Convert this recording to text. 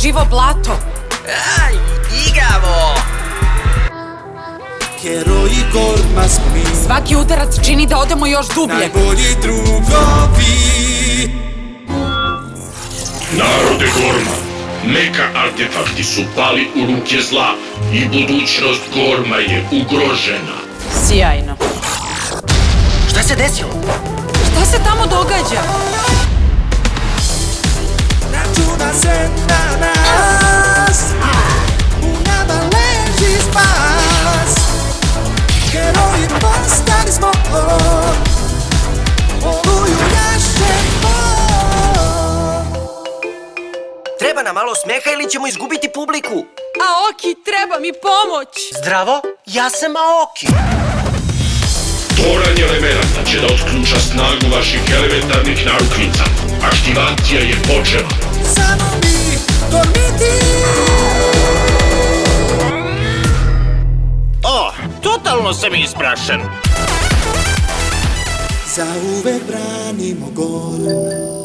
živo blato. Aj, igavo! Heroji Gorma smo mi, Svaki udarac čini da odemo još dublje. najbolji drugovi. Narode Gorma, meka artefakti su pali u ruke zla i budućnost Gorma je ugrožena. Sjajno. Šta se desilo? Šta se tamo događa? Računa se na nas, u nama leži spas. Heroji postali smo, oluju jašemo. Treba nam malo smeha ili ćemo izgubiti publiku. Aoki, treba mi pomoć. Zdravo, ja sam Aoki. Toranje elemenata će da otključa snagu vaših elementarnih narukvica. Aktivacija je počela. Samo mi dormiti. O, totalno sam isprašen. Zauvek branimo gol.